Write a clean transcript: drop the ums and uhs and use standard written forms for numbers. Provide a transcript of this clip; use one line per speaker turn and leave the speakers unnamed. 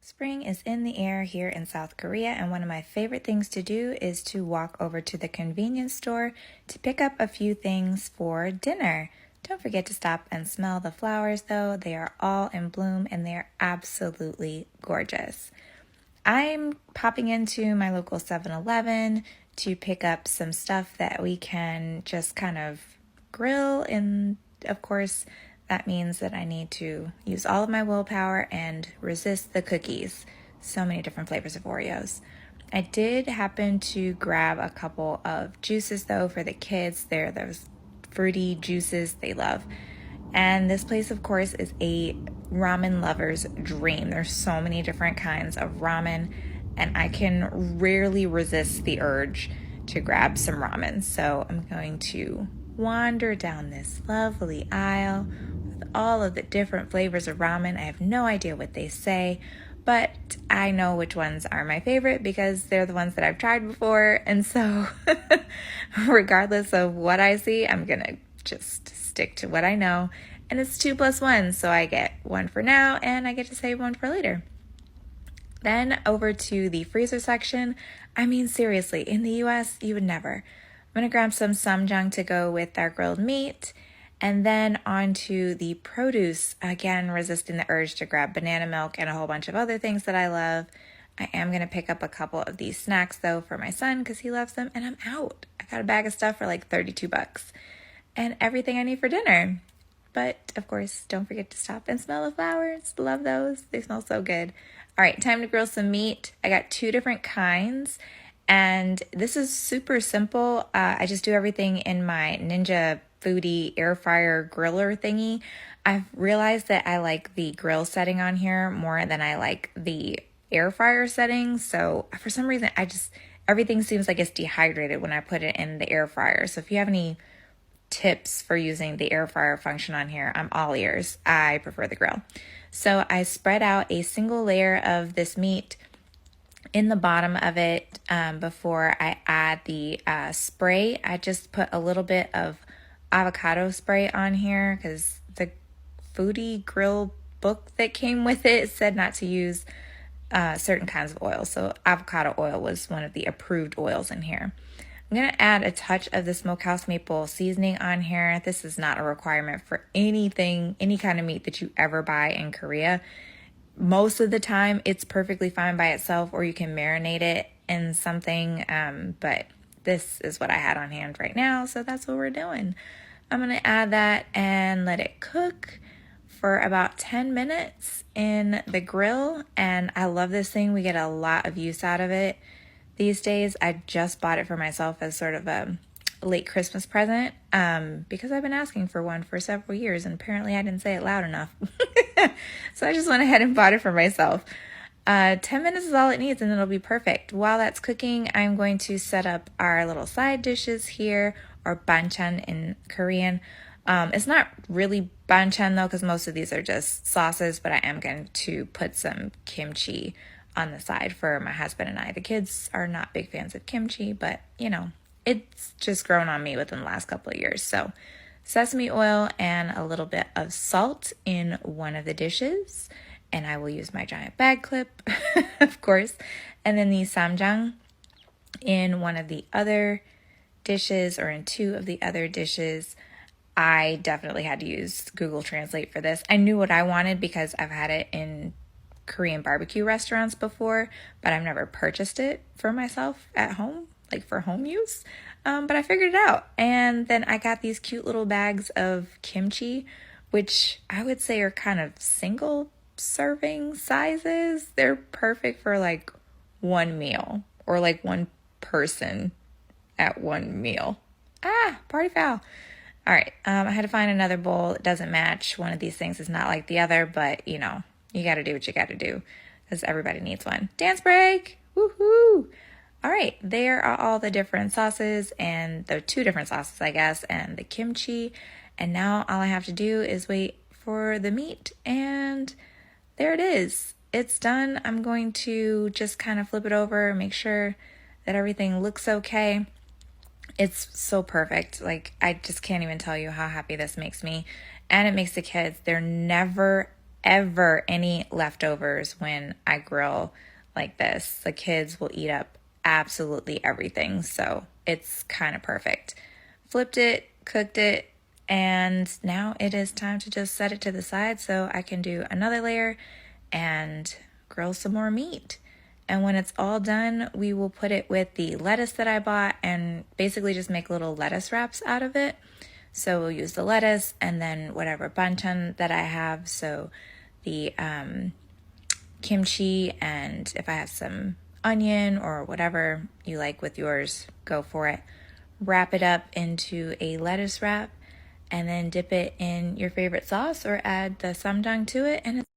Spring is in the air here in South Korea, and one of my favorite things to do is to walk over to the convenience store to pick up a few things for dinner. Don't forget to stop and smell the flowers, though. They are all in bloom and they are absolutely gorgeous. I'm popping into my local 7-Eleven to pick up some stuff that we can just kind of grill, and of course, that means that I need to use all of my willpower and resist the cookies. So many different flavors of Oreos. I did happen to grab a couple of juices though for the kids. They're those fruity juices they love. And this place, of course, is a ramen lover's dream. There's so many different kinds of ramen, and I can rarely resist the urge to grab some ramen. So I'm going to wander down this lovely aisle with all of the different flavors of ramen. I have no idea what they say, but I know which ones are my favorite because they're the ones that I've tried before. And so regardless of what I see, I'm going to just stick to what I know. And it's 2 plus 1, so I get one for now and I get to save one for later. Then over to the freezer section. I mean, seriously, in the US, you would never. I'm going to grab some samjang to go with our grilled meat. And then on to the produce, again, resisting the urge to grab banana milk and a whole bunch of other things that I love. I am going to pick up a couple of these snacks, though, for my son because he loves them. And I'm out. I got a bag of stuff for like $32 and everything I need for dinner. But, of course, don't forget to stop and smell the flowers. Love those. They smell so good. All right, time to grill some meat. I got 2 different kinds. And this is super simple. I just do everything in my Ninja Foodi air fryer griller thingy. I've realized that I like the grill setting on here more than I like the air fryer setting. So for some reason, everything seems like it's dehydrated when I put it in the air fryer. So if you have any tips for using the air fryer function on here, I'm all ears. I prefer the grill. So I spread out a single layer of this meat in the bottom of it before I add the spray. I just put a little bit of avocado spray on here because the Foodi grill book that came with it said not to use certain kinds of oil. So avocado oil was one of the approved oils in here. I'm going to add a touch of the Smokehouse Maple seasoning on here. This is not a requirement for any kind of meat that you ever buy in Korea. Most of the time, it's perfectly fine by itself, or you can marinate it in something, but this is what I had on hand right now, so that's what we're doing. I'm going to add that and let it cook for about 10 minutes in the grill, and I love this thing. We get a lot of use out of it these days. I just bought it for myself as sort of a late Christmas present because I've been asking for one for several years, and apparently I didn't say it loud enough. So I just went ahead and bought it for myself. 10 minutes is all it needs and it'll be perfect. While that's cooking, I'm going to set up our little side dishes here, or banchan in Korean. It's not really banchan though, because most of these are just sauces, but I am going to put some kimchi on the side for my husband and I. The kids are not big fans of kimchi, but you know, it's just grown on me within the last couple of years. So sesame oil and a little bit of salt in one of the dishes. And I will use my giant bag clip, of course. And then the samjang in one of the other dishes, or in 2 of the other dishes. I definitely had to use Google Translate for this. I knew what I wanted because I've had it in Korean barbecue restaurants before, but I've never purchased it for myself at home, like for home use. But I figured it out. And then I got these cute little bags of kimchi, which I would say are kind of single serving sizes. They're perfect for like one meal, or like one person at one meal. Party foul. All right. I had to find another bowl. It doesn't match. One of these things is not like the other, but you know, you got to do what you got to do because everybody needs one. Dance break. Woohoo. All right, there are all the different sauces, and the 2 different sauces, I guess, and the kimchi. And now all I have to do is wait for the meat, and there it is. It's done. I'm going to just kind of flip it over, make sure that everything looks okay. It's so perfect. Like, I just can't even tell you how happy this makes me. And it makes the kids. They're never, ever any leftovers when I grill like this. The kids will eat up absolutely everything, so it's kind of perfect. Flipped it, cooked it, and now it is time to just set it to the side so I can do another layer and grill some more meat. And when it's all done, we will put it with the lettuce that I bought and basically just make little lettuce wraps out of it. So we'll use the lettuce and then whatever banchan that I have. So the kimchi, and if I have some onion or whatever you like with yours, go for it. Wrap it up into a lettuce wrap and then dip it in your favorite sauce or add the ssamjang to it, and it's